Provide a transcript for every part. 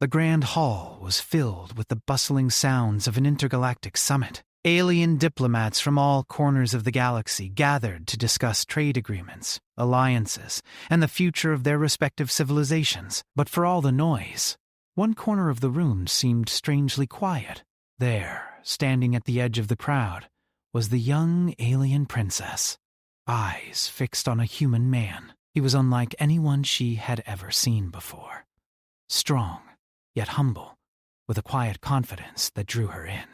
The grand hall was filled with the bustling sounds of an intergalactic summit. Alien diplomats from all corners of the galaxy gathered to discuss trade agreements, alliances, and the future of their respective civilizations. But for all the noise, one corner of the room seemed strangely quiet. There, standing at the edge of the crowd, was the young alien princess, eyes fixed on a human man. He was unlike anyone she had ever seen before. Strong, yet humble, with a quiet confidence that drew her in.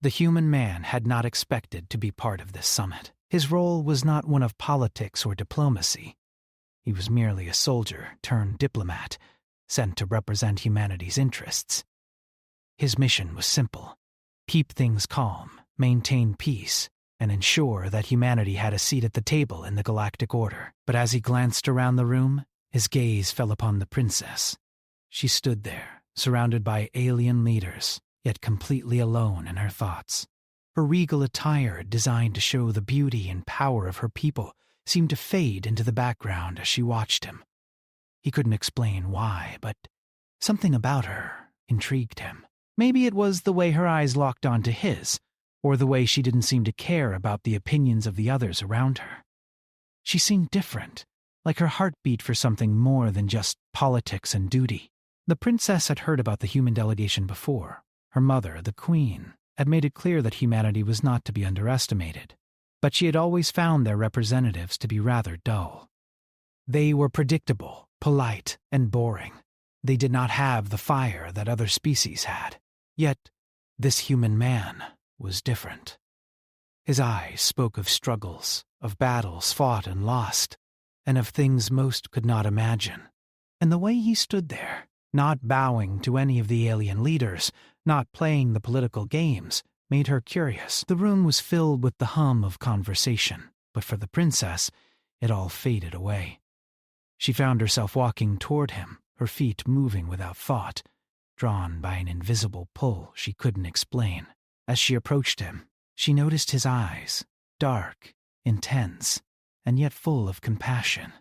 The human man had not expected to be part of this summit. His role was not one of politics or diplomacy. He was merely a soldier turned diplomat, sent to represent humanity's interests. His mission was simple: keep things calm, maintain peace, and ensure that humanity had a seat at the table in the galactic order. But as he glanced around the room, his gaze fell upon the princess. She stood there, surrounded by alien leaders, yet completely alone in her thoughts. Her regal attire, designed to show the beauty and power of her people, seemed to fade into the background as she watched him. He couldn't explain why, but something about her intrigued him. Maybe it was the way her eyes locked onto his, or the way she didn't seem to care about the opinions of the others around her. She seemed different, like her heart beat for something more than just politics and duty. The princess had heard about the human delegation before. Her mother, the queen, had made it clear that humanity was not to be underestimated, but she had always found their representatives to be rather dull. They were predictable, polite, and boring. They did not have the fire that other species had. Yet, this human man was different. His eyes spoke of struggles, of battles fought and lost, and of things most could not imagine. And the way he stood there, not bowing to any of the alien leaders, not playing the political games, made her curious. The room was filled with the hum of conversation, but for the princess, it all faded away. She found herself walking toward him, her feet moving without thought, drawn by an invisible pull she couldn't explain. As she approached him, she noticed his eyes, dark, intense, and yet full of compassion.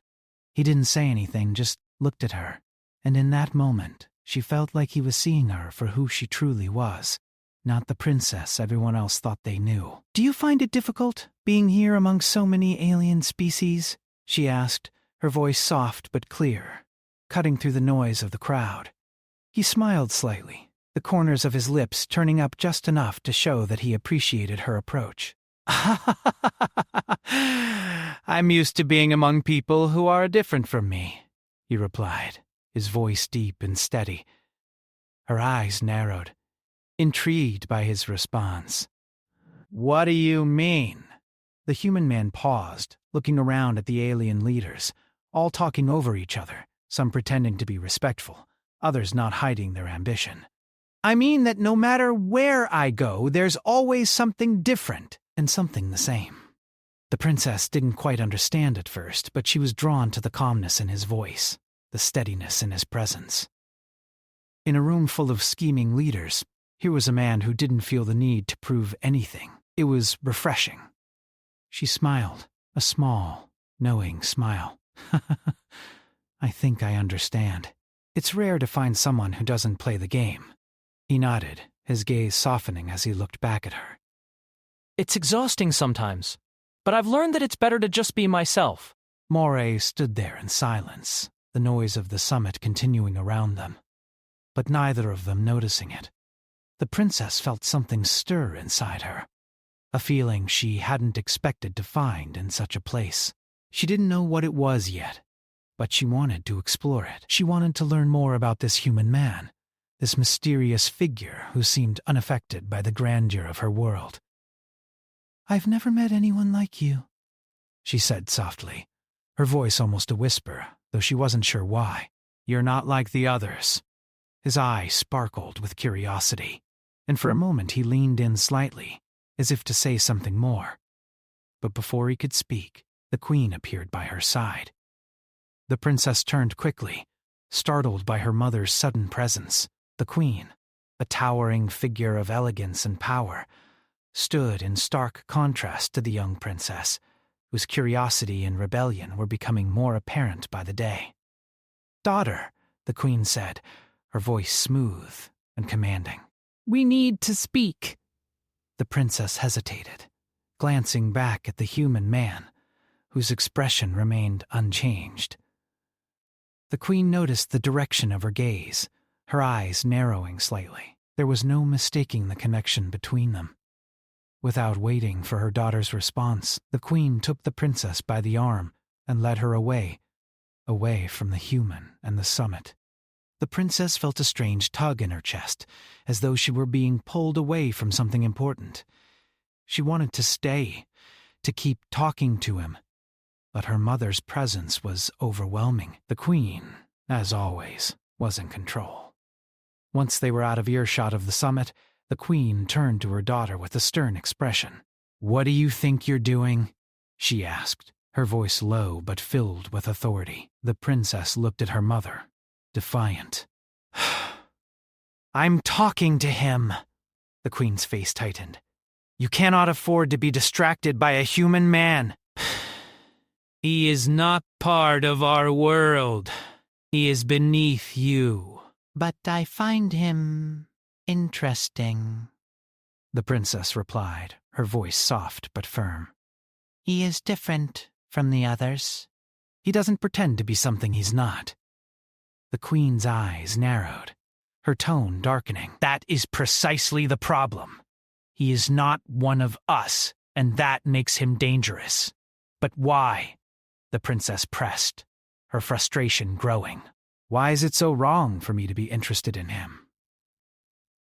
He didn't say anything, just looked at her, and in that moment, she felt like he was seeing her for who she truly was, not the princess everyone else thought they knew. "Do you find it difficult, being here among so many alien species?" she asked, her voice soft but clear, cutting through the noise of the crowd. He smiled slightly, the corners of his lips turning up just enough to show that he appreciated her approach. "I'm used to being among people who are different from me," he replied, his voice deep and steady. Her eyes narrowed, intrigued by his response. "What do you mean?" The human man paused, looking around at the alien leaders, all talking over each other, some pretending to be respectful, others not hiding their ambition. "I mean that no matter where I go, there's always something different and something the same." The princess didn't quite understand at first, but she was drawn to the calmness in his voice, the steadiness in his presence. In a room full of scheming leaders, here was a man who didn't feel the need to prove anything. It was refreshing. She smiled, a small, knowing smile. "I think I understand. It's rare to find someone who doesn't play the game." He nodded, his gaze softening as he looked back at her. "It's exhausting sometimes, but I've learned that it's better to just be myself." Moray stood there in silence, the noise of the summit continuing around them, but neither of them noticing it. The princess felt something stir inside her, a feeling she hadn't expected to find in such a place. She didn't know what it was yet, but she wanted to explore it. She wanted to learn more about this human man, this mysterious figure who seemed unaffected by the grandeur of her world. "I've never met anyone like you," she said softly, her voice almost a whisper, though she wasn't sure why. "You're not like the others." His eyes sparkled with curiosity, and for a moment he leaned in slightly, as if to say something more. But before he could speak, the queen appeared by her side. The princess turned quickly, startled by her mother's sudden presence. The queen, a towering figure of elegance and power, stood in stark contrast to the young princess, whose curiosity and rebellion were becoming more apparent by the day. "Daughter," the queen said, her voice smooth and commanding. We need to speak. The princess hesitated, glancing back at the human man, whose expression remained unchanged. The queen noticed the direction of her gaze, her eyes narrowing slightly. There was no mistaking the connection between them. Without waiting for her daughter's response, the queen took the princess by the arm and led her away from the human and the summit. The princess felt a strange tug in her chest, as though she were being pulled away from something important. She wanted to stay, to keep talking to him, but her mother's presence was overwhelming. The queen, as always, was in control. Once they were out of earshot of the summit, the queen turned to her daughter with a stern expression. "What do you think you're doing?" she asked, her voice low but filled with authority. The princess looked at her mother, defiant. "I'm talking to him." The queen's face tightened. "You cannot afford to be distracted by a human man." "He is not part of our world. He is beneath you." "But I find him interesting," the princess replied, her voice soft but firm. "He is different from the others." "He doesn't pretend to be something he's not." The queen's eyes narrowed, her tone darkening. "That is precisely the problem. He is not one of us, and that makes him dangerous." "But why?" the princess pressed, her frustration growing. "Why is it so wrong for me to be interested in him?"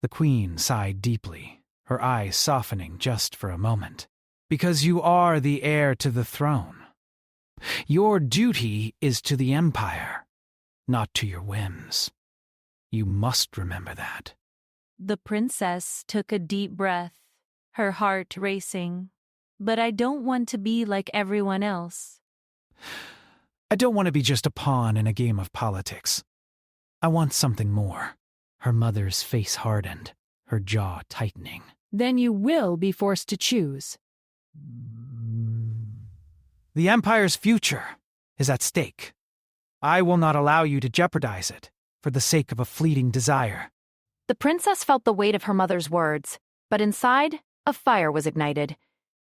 The queen sighed deeply, her eyes softening just for a moment. "Because you are the heir to the throne. Your duty is to the empire, not to your whims. You must remember that." The princess took a deep breath, her heart racing. "But I don't want to be like everyone else." "I don't want to be just a pawn in a game of politics. I want something more." Her mother's face hardened, her jaw tightening. Then you will be forced to choose. "The Empire's future is at stake. I will not allow you to jeopardize it for the sake of a fleeting desire." The princess felt the weight of her mother's words, but inside, a fire was ignited.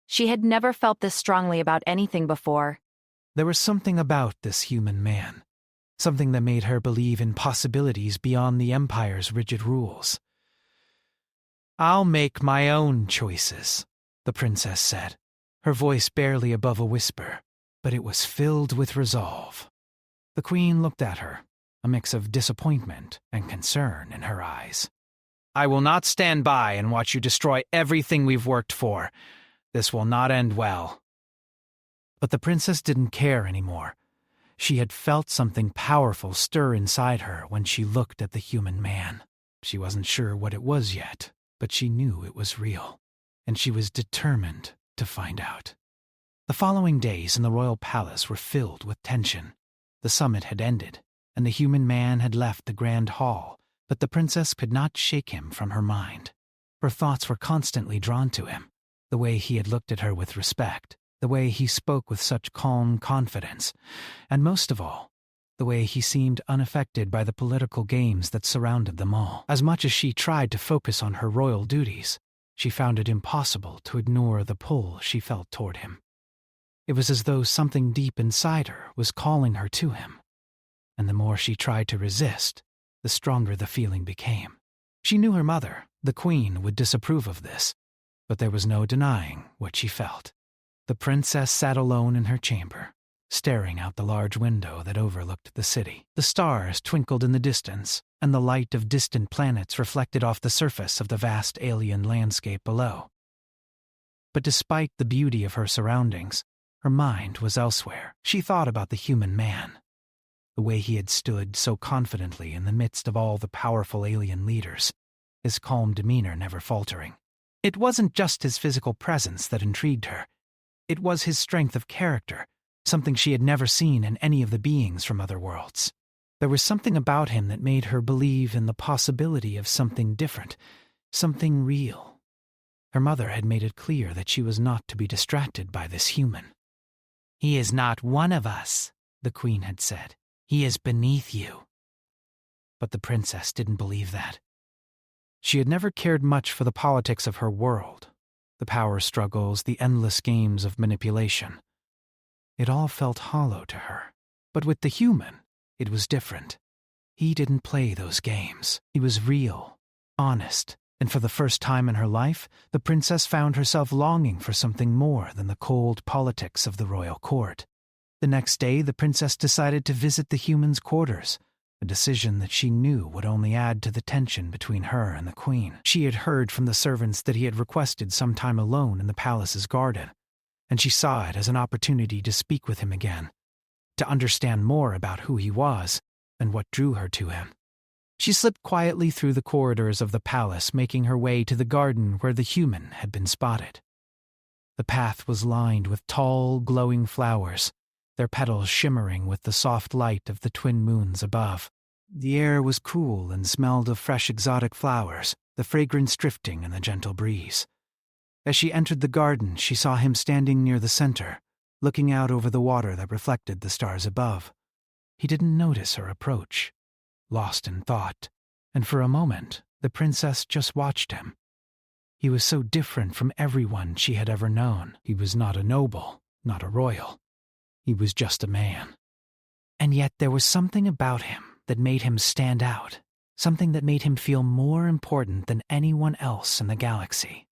She had never felt this strongly about anything before. There was something about this human man, something that made her believe in possibilities beyond the Empire's rigid rules. "I'll make my own choices," the princess said, her voice barely above a whisper, but it was filled with resolve. The queen looked at her, a mix of disappointment and concern in her eyes. "I will not stand by and watch you destroy everything we've worked for. This will not end well." But the princess didn't care anymore. She had felt something powerful stir inside her when she looked at the human man. She wasn't sure what it was yet, but she knew it was real, and she was determined to find out. The following days in the royal palace were filled with tension. The summit had ended, and the human man had left the grand hall, but the princess could not shake him from her mind. Her thoughts were constantly drawn to him, the way he had looked at her with respect, the way he spoke with such calm confidence, and most of all, the way he seemed unaffected by the political games that surrounded them all. As much as she tried to focus on her royal duties, she found it impossible to ignore the pull she felt toward him. It was as though something deep inside her was calling her to him, and the more she tried to resist, the stronger the feeling became. She knew her mother, the queen, would disapprove of this, but there was no denying what she felt. The princess sat alone in her chamber, staring out the large window that overlooked the city. The stars twinkled in the distance, and the light of distant planets reflected off the surface of the vast alien landscape below. But despite the beauty of her surroundings, her mind was elsewhere. She thought about the human man, the way he had stood so confidently in the midst of all the powerful alien leaders, his calm demeanor never faltering. It wasn't just his physical presence that intrigued her. It was his strength of character, something she had never seen in any of the beings from other worlds. There was something about him that made her believe in the possibility of something different, something real. Her mother had made it clear that she was not to be distracted by this human. "He is not one of us," the queen had said. "He is beneath you." But the princess didn't believe that. She had never cared much for the politics of her world, the power struggles, the endless games of manipulation. It all felt hollow to her. But with the human, it was different. He didn't play those games. He was real, honest, and for the first time in her life, the princess found herself longing for something more than the cold politics of the royal court. The next day, the princess decided to visit the human's quarters, a decision that she knew would only add to the tension between her and the queen. She had heard from the servants that he had requested some time alone in the palace's garden, and she saw it as an opportunity to speak with him again, to understand more about who he was and what drew her to him. She slipped quietly through the corridors of the palace, making her way to the garden where the human had been spotted. The path was lined with tall, glowing flowers, their petals shimmering with the soft light of the twin moons above. The air was cool and smelled of fresh exotic flowers, the fragrance drifting in the gentle breeze. As she entered the garden, she saw him standing near the center, looking out over the water that reflected the stars above. He didn't notice her approach, lost in thought, and for a moment, the princess just watched him. He was so different from everyone she had ever known. He was not a noble, not a royal. He was just a man. And yet there was something about him that made him stand out, something that made him feel more important than anyone else in the galaxy.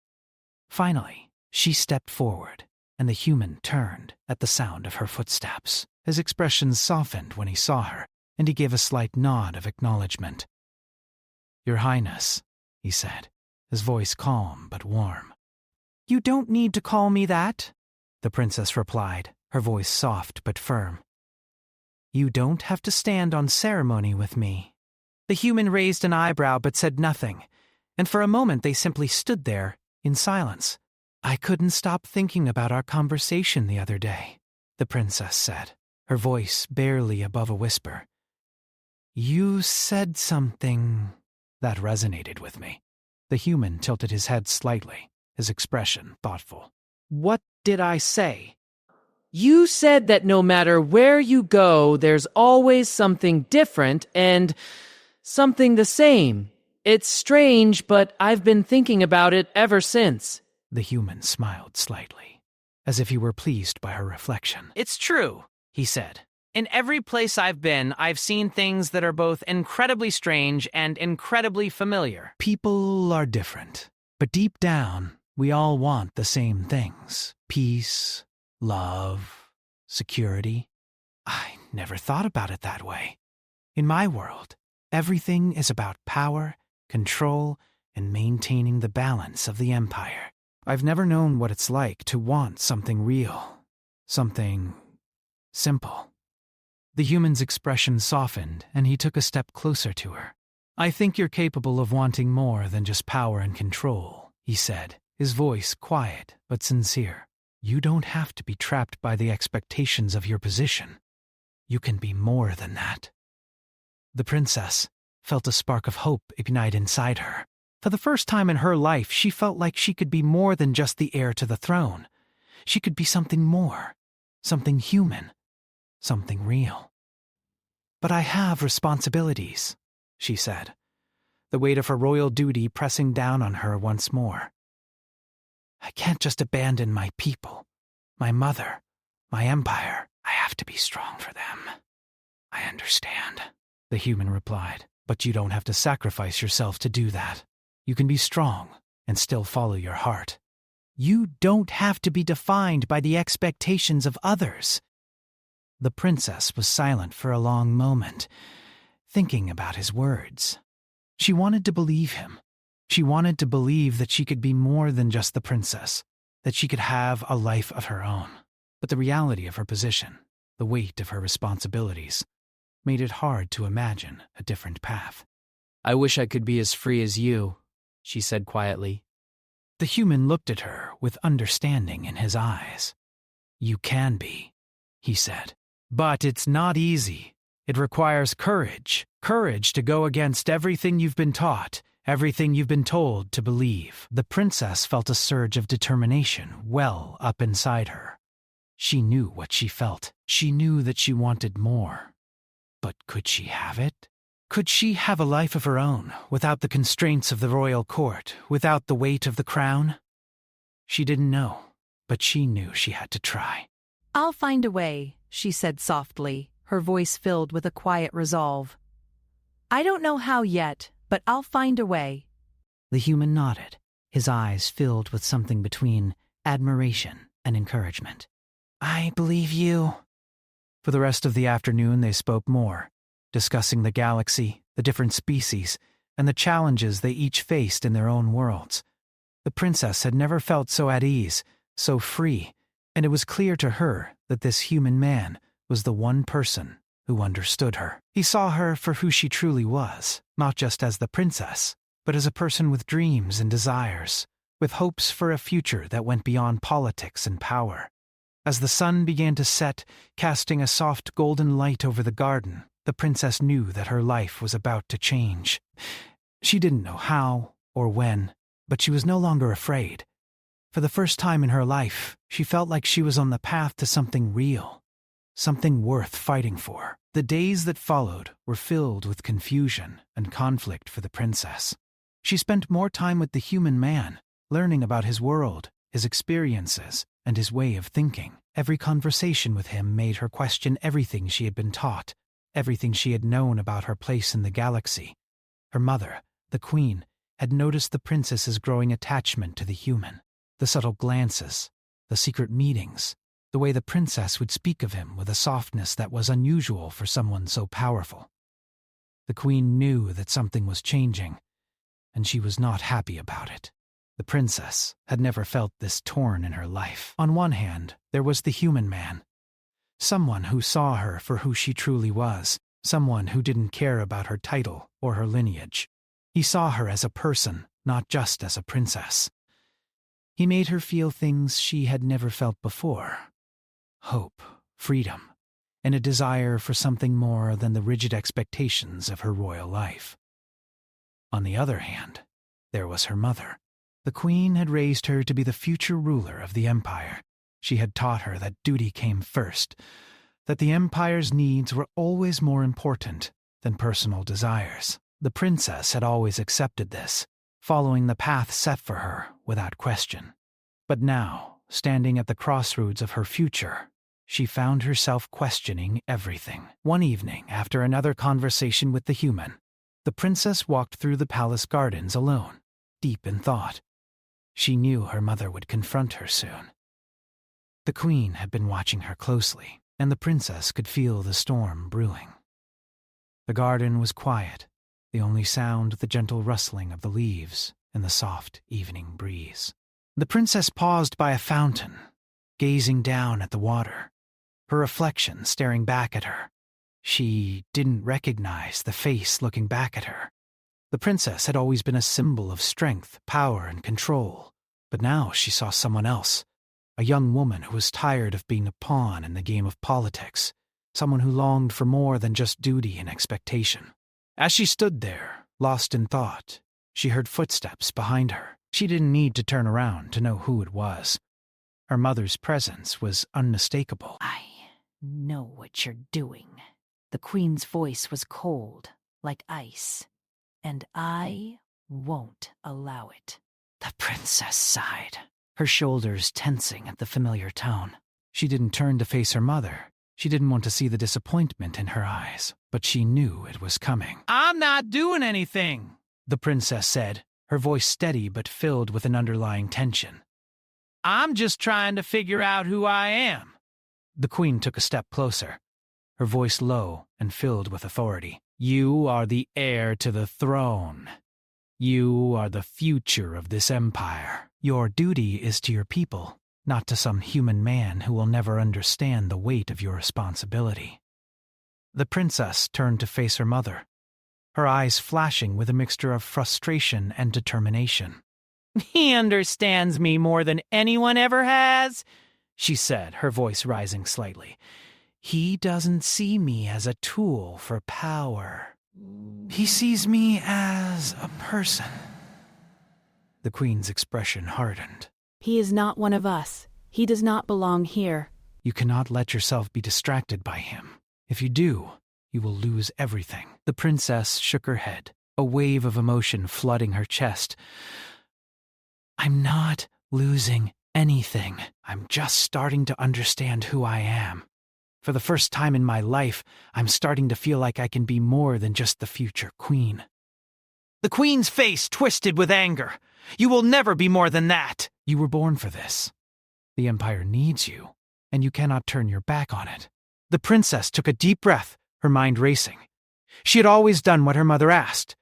Finally, she stepped forward, and the human turned at the sound of her footsteps. His expression softened when he saw her, and he gave a slight nod of acknowledgement. "Your Highness," he said, his voice calm but warm. "You don't need to call me that," the princess replied, her voice soft but firm. "You don't have to stand on ceremony with me." The human raised an eyebrow but said nothing, and for a moment they simply stood there in silence. "I couldn't stop thinking about our conversation the other day," the princess said, her voice barely above a whisper. "You said something that resonated with me." The human tilted his head slightly, his expression thoughtful. "What did I say?" You said that no matter where you go, there's always something different and something the same. It's strange, but I've been thinking about it ever since. The human smiled slightly, as if he were pleased by her reflection. It's true, he said. In every place I've been, I've seen things that are both incredibly strange and incredibly familiar. People are different, but deep down, we all want the same things. Peace, love, security. I never thought about it that way. In my world, everything is about power, control, and maintaining the balance of the empire. I've never known what it's like to want something real, something simple. The human's expression softened, and he took a step closer to her. "I think you're capable of wanting more than just power and control," he said, his voice quiet but sincere. "You don't have to be trapped by the expectations of your position. You can be more than that." The princess felt a spark of hope ignite inside her. For the first time in her life, she felt like she could be more than just the heir to the throne. She could be something more, something human, something real. "But I have responsibilities," she said, the weight of her royal duty pressing down on her once more. "I can't just abandon my people, my mother, my empire. I have to be strong for them." "I understand," the human replied, "but you don't have to sacrifice yourself to do that. You can be strong and still follow your heart. You don't have to be defined by the expectations of others." The princess was silent for a long moment, thinking about his words. She wanted to believe him. She wanted to believe that she could be more than just the princess, that she could have a life of her own. But the reality of her position, the weight of her responsibilities, made it hard to imagine a different path. "I wish I could be as free as you," she said quietly. The human looked at her with understanding in his eyes. "You can be," he said. "But it's not easy. It requires courage to go against everything you've been taught, everything you've been told to believe." The princess felt a surge of determination well up inside her. She knew what she felt. She knew that she wanted more. But could she have it? Could she have a life of her own, without the constraints of the royal court, without the weight of the crown? She didn't know, but she knew she had to try. I'll find a way, she said softly, her voice filled with a quiet resolve. I don't know how yet, but I'll find a way. The human nodded, his eyes filled with something between admiration and encouragement. I believe you. For the rest of the afternoon they spoke more, discussing the galaxy, the different species, and the challenges they each faced in their own worlds. The princess had never felt so at ease, so free, and it was clear to her that this human man was the one person who understood her. He saw her for who she truly was, not just as the princess, but as a person with dreams and desires, with hopes for a future that went beyond politics and power. As the sun began to set, casting a soft golden light over the garden, the princess knew that her life was about to change. She didn't know how or when, but she was no longer afraid. For the first time in her life, she felt like she was on the path to something real, something worth fighting for. The days that followed were filled with confusion and conflict for the princess. She spent more time with the human man, learning about his world, his experiences, and his way of thinking. Every conversation with him made her question everything she had been taught, everything she had known about her place in the galaxy. Her mother, the queen, had noticed the princess's growing attachment to the human, the subtle glances, the secret meetings, the way the princess would speak of him with a softness that was unusual for someone so powerful. The queen knew that something was changing, and she was not happy about it. The princess had never felt this torn in her life. On one hand, there was the human man, someone who saw her for who she truly was, someone who didn't care about her title or her lineage. He saw her as a person, not just as a princess. He made her feel things she had never felt before: hope, freedom, and a desire for something more than the rigid expectations of her royal life. On the other hand, there was her mother. The queen had raised her to be the future ruler of the empire. She had taught her that duty came first, that the empire's needs were always more important than personal desires. The princess had always accepted this, following the path set for her without question. But now, standing at the crossroads of her future, she found herself questioning everything. One evening, after another conversation with the human, the princess walked through the palace gardens alone, deep in thought. She knew her mother would confront her soon. The queen had been watching her closely, and the princess could feel the storm brewing. The garden was quiet, the only sound the gentle rustling of the leaves and the soft evening breeze. The princess paused by a fountain, gazing down at the water, her reflection staring back at her. She didn't recognize the face looking back at her. The princess had always been a symbol of strength, power, and control, but now she saw someone else, a young woman who was tired of being a pawn in the game of politics, someone who longed for more than just duty and expectation. As she stood there, lost in thought, she heard footsteps behind her. She didn't need to turn around to know who it was. Her mother's presence was unmistakable. I know what you're doing. The queen's voice was cold, like ice, and I won't allow it. The princess sighed, her shoulders tensing at the familiar tone. She didn't turn to face her mother. She didn't want to see the disappointment in her eyes, but she knew it was coming. I'm not doing anything, the princess said, her voice steady but filled with an underlying tension. I'm just trying to figure out who I am. The queen took a step closer, her voice low and filled with authority. You are the heir to the throne. You are the future of this empire. Your duty is to your people, not to some human man who will never understand the weight of your responsibility. The princess turned to face her mother, her eyes flashing with a mixture of frustration and determination. He understands me more than anyone ever has, she said, her voice rising slightly. He doesn't see me as a tool for power. He sees me as a person. The queen's expression hardened. He is not one of us. He does not belong here. You cannot let yourself be distracted by him. If you do, you will lose everything. The princess shook her head, a wave of emotion flooding her chest. I'm not losing anything. I'm just starting to understand who I am. For the first time in my life, I'm starting to feel like I can be more than just the future queen. The queen's face twisted with anger. You will never be more than that. You were born for this. The Empire needs you, and you cannot turn your back on it. The princess took a deep breath, her mind racing. She had always done what her mother asked,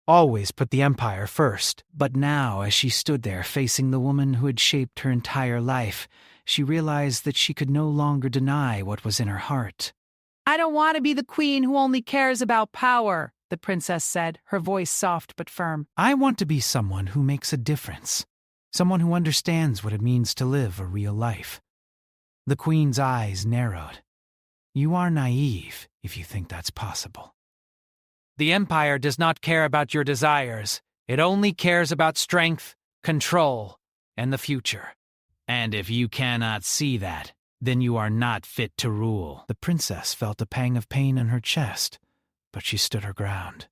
always put the Empire first. But now, as she stood there facing the woman who had shaped her entire life, she realized that she could no longer deny what was in her heart. I don't want to be the queen who only cares about power, the princess said, her voice soft but firm. I want to be someone who makes a difference, someone who understands what it means to live a real life. The queen's eyes narrowed. You are naive if you think that's possible. The Empire does not care about your desires. It only cares about strength, control, and the future. And if you cannot see that, then you are not fit to rule. The princess felt a pang of pain in her chest, but she stood her ground.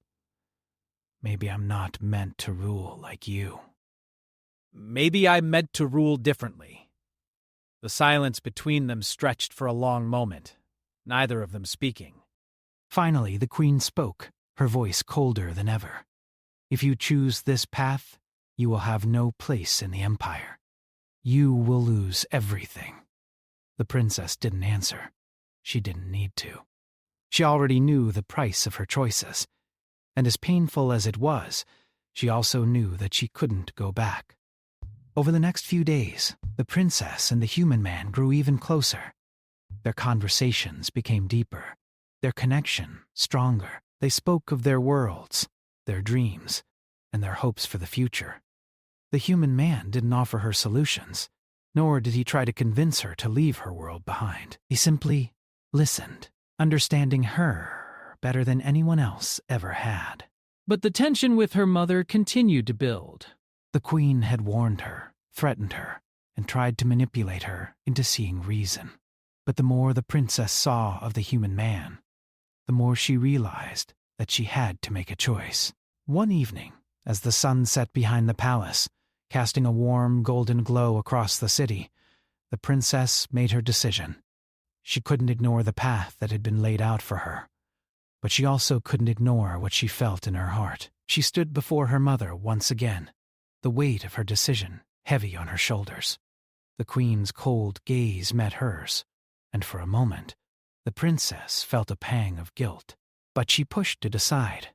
Maybe I'm not meant to rule like you. Maybe I'm meant to rule differently. The silence between them stretched for a long moment, neither of them speaking. Finally, the queen spoke, her voice colder than ever. If you choose this path, you will have no place in the Empire. You will lose everything. The princess didn't answer. She didn't need to. She already knew the price of her choices, and as painful as it was, she also knew that she couldn't go back. Over the next few days, the princess and the human man grew even closer. Their conversations became deeper, their connection stronger. They spoke of their worlds, their dreams, and their hopes for the future. The human man didn't offer her solutions, nor did he try to convince her to leave her world behind. He simply listened, understanding her better than anyone else ever had. But the tension with her mother continued to build. The queen had warned her, threatened her, and tried to manipulate her into seeing reason. But the more the princess saw of the human man, the more she realized that she had to make a choice. One evening, as the sun set behind the palace, casting a warm golden glow across the city, the princess made her decision. She couldn't ignore the path that had been laid out for her, but she also couldn't ignore what she felt in her heart. She stood before her mother once again, the weight of her decision heavy on her shoulders. The queen's cold gaze met hers, and for a moment, the princess felt a pang of guilt. But she pushed it aside.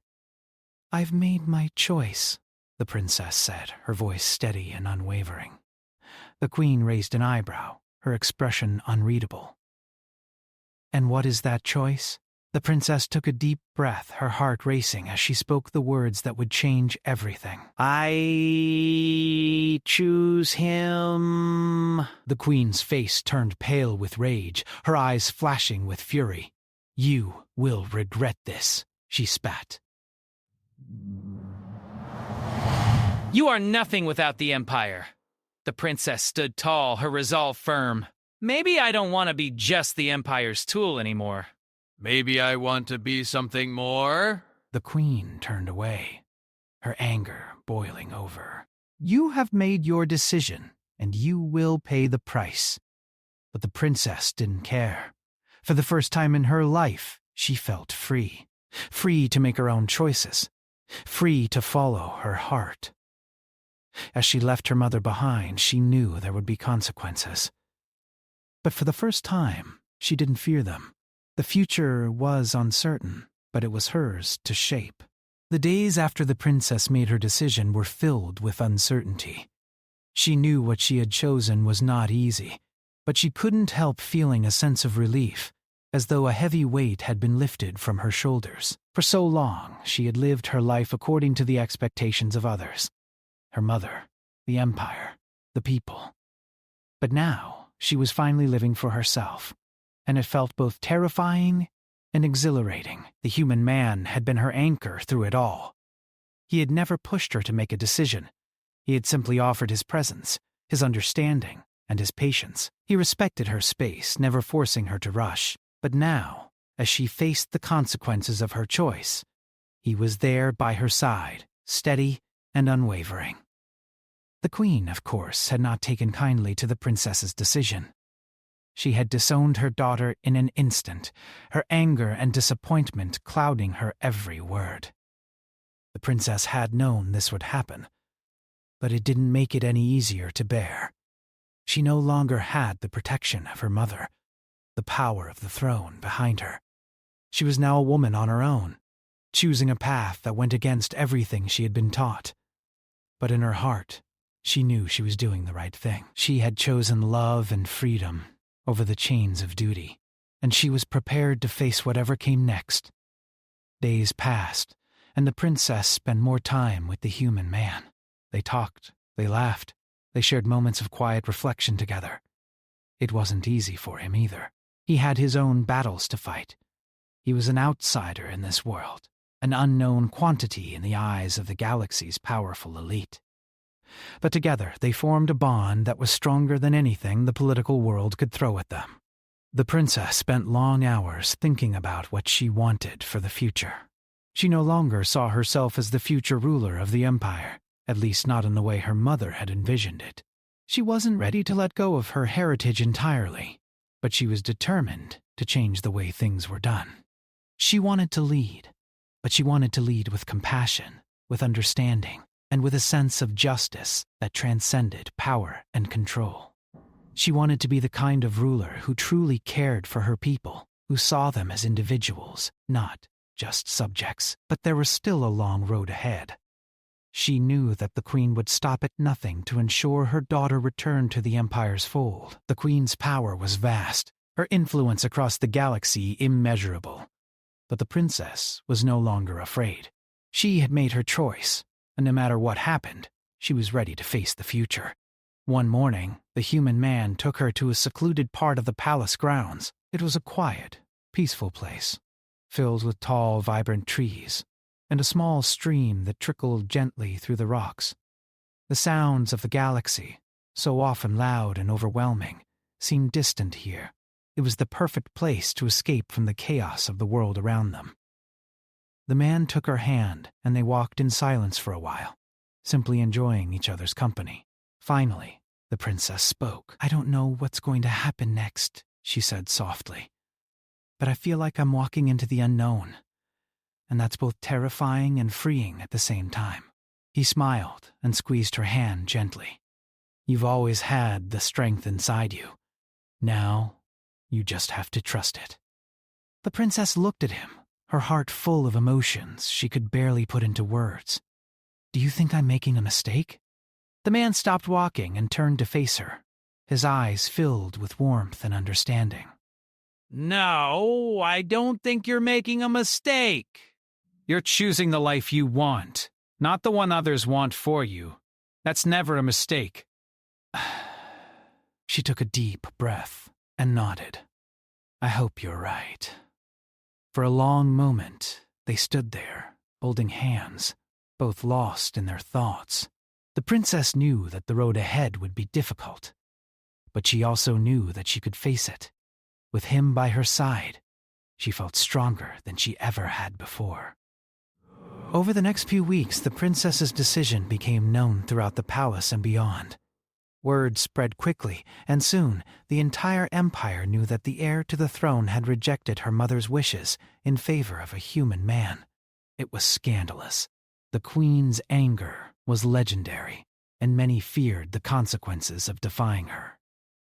I've made my choice, the princess said, her voice steady and unwavering. The queen raised an eyebrow, her expression unreadable. And what is that choice? The princess took a deep breath, her heart racing as she spoke the words that would change everything. I choose him. The queen's face turned pale with rage, her eyes flashing with fury. You will regret this, she spat. You are nothing without the Empire. The princess stood tall, her resolve firm. Maybe I don't want to be just the Empire's tool anymore. Maybe I want to be something more? The queen turned away, her anger boiling over. You have made your decision, and you will pay the price. But the princess didn't care. For the first time in her life, she felt free. Free to make her own choices. Free to follow her heart. As she left her mother behind, she knew there would be consequences. But for the first time, she didn't fear them. The future was uncertain, but it was hers to shape. The days after the princess made her decision were filled with uncertainty. She knew what she had chosen was not easy, but she couldn't help feeling a sense of relief, as though a heavy weight had been lifted from her shoulders. For so long, she had lived her life according to the expectations of others. Her mother, the Empire, the people. But now, she was finally living for herself, and it felt both terrifying and exhilarating. The human man had been her anchor through it all. He had never pushed her to make a decision. He had simply offered his presence, his understanding, and his patience. He respected her space, never forcing her to rush. But now, as she faced the consequences of her choice. He was there by her side, steady and unwavering. The queen, of course, had not taken kindly to the princess's decision. She had disowned her daughter in an instant, her anger and disappointment clouding her every word. The princess had known this would happen, but it didn't make it any easier to bear. She no longer had the protection of her mother, the power of the throne behind her. She was now a woman on her own, choosing a path that went against everything she had been taught. But in her heart, she knew she was doing the right thing. She had chosen love and freedom over the chains of duty, and she was prepared to face whatever came next. Days passed, and the princess spent more time with the human man. They talked, they laughed, they shared moments of quiet reflection together. It wasn't easy for him either. He had his own battles to fight. He was an outsider in this world, an unknown quantity in the eyes of the galaxy's powerful elite. But together they formed a bond that was stronger than anything the political world could throw at them. The princess spent long hours thinking about what she wanted for the future. She no longer saw herself as the future ruler of the empire, at least not in the way her mother had envisioned it. She wasn't ready to let go of her heritage entirely, but she was determined to change the way things were done. She wanted to lead, but she wanted to lead with compassion, with understanding, and with a sense of justice that transcended power and control. She wanted to be the kind of ruler who truly cared for her people, who saw them as individuals, not just subjects. But there was still a long road ahead. She knew that the queen would stop at nothing to ensure her daughter returned to the empire's fold. The queen's power was vast, her influence across the galaxy immeasurable. But the princess was no longer afraid. She had made her choice, and no matter what happened, she was ready to face the future. One morning, the human man took her to a secluded part of the palace grounds. It was a quiet, peaceful place, filled with tall, vibrant trees, and a small stream that trickled gently through the rocks. The sounds of the galaxy, so often loud and overwhelming, seemed distant here. It was the perfect place to escape from the chaos of the world around them. The man took her hand, and they walked in silence for a while, simply enjoying each other's company. Finally, the princess spoke. "I don't know what's going to happen next," she said softly. "But I feel like I'm walking into the unknown, and that's both terrifying and freeing at the same time." He smiled and squeezed her hand gently. "You've always had the strength inside you. Now, you just have to trust it." The princess looked at him, her heart full of emotions she could barely put into words. "Do you think I'm making a mistake?" The man stopped walking and turned to face her, his eyes filled with warmth and understanding. No, I don't think you're making a mistake. You're choosing the life you want, not the one others want for you. That's never a mistake. She took a deep breath and nodded. "I hope you're right." For a long moment, they stood there, holding hands, both lost in their thoughts. The princess knew that the road ahead would be difficult, but she also knew that she could face it. With him by her side, she felt stronger than she ever had before. Over the next few weeks, the princess's decision became known throughout the palace and beyond. Word spread quickly, and soon the entire empire knew that the heir to the throne had rejected her mother's wishes in favor of a human man. It was scandalous. The queen's anger was legendary, and many feared the consequences of defying her.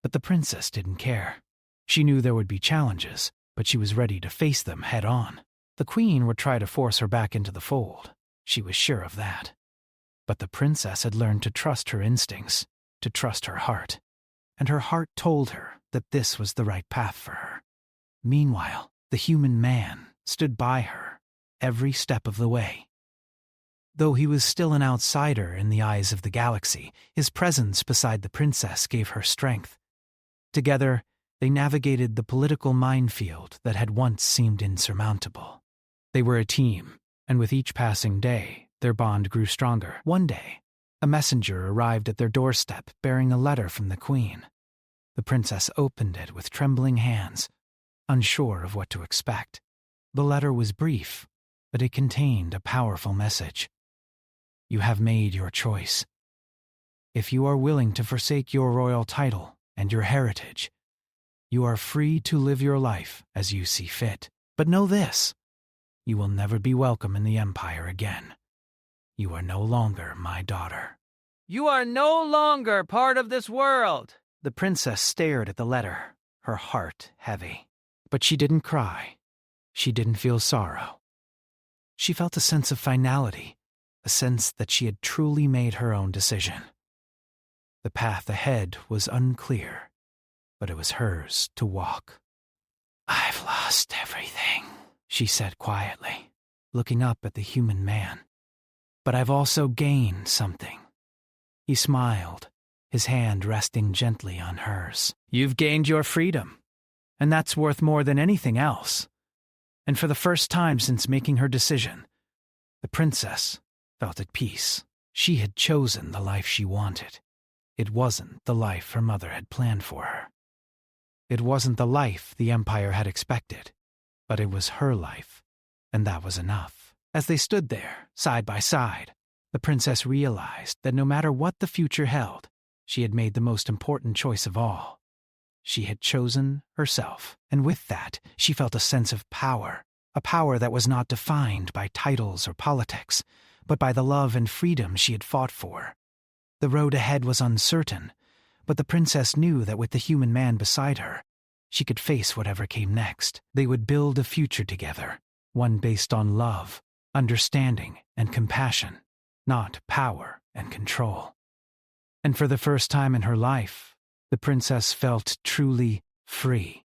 But the princess didn't care. She knew there would be challenges, but she was ready to face them head on. The queen would try to force her back into the fold. She was sure of that. But the princess had learned to trust her instincts, to trust her heart, and her heart told her that this was the right path for her. Meanwhile, the human man stood by her every step of the way. Though he was still an outsider in the eyes of the galaxy, his presence beside the princess gave her strength. Together, they navigated the political minefield that had once seemed insurmountable. They were a team, and with each passing day, their bond grew stronger. One day, a messenger arrived at their doorstep bearing a letter from the queen. The princess opened it with trembling hands. unsure of what to expect. The letter was brief, but it contained a powerful message. You have made your choice. If you are willing to forsake your royal title and your heritage, you are free to live your life as you see fit. But know this, you will never be welcome in the Empire again. You are no longer my daughter. You are no longer part of this world. The princess stared at the letter, her heart heavy. But she didn't cry. She didn't feel sorrow. She felt a sense of finality, a sense that she had truly made her own decision. The path ahead was unclear, but it was hers to walk. I've lost everything, she said quietly, looking up at the human man. But I've also gained something. He smiled, his hand resting gently on hers. You've gained your freedom, and that's worth more than anything else. And for the first time since making her decision, the princess felt at peace. She had chosen the life she wanted. It wasn't the life her mother had planned for her. It wasn't the life the Empire had expected, but it was her life, and that was enough. As they stood there, side by side, the princess realized that no matter what the future held, she had made the most important choice of all. She had chosen herself, and with that, she felt a sense of power, a power that was not defined by titles or politics, but by the love and freedom she had fought for. The road ahead was uncertain, but the princess knew that with the human man beside her, she could face whatever came next. They would build a future together, one based on love, understanding, and compassion, not power and control. And for the first time in her life, the princess felt truly free.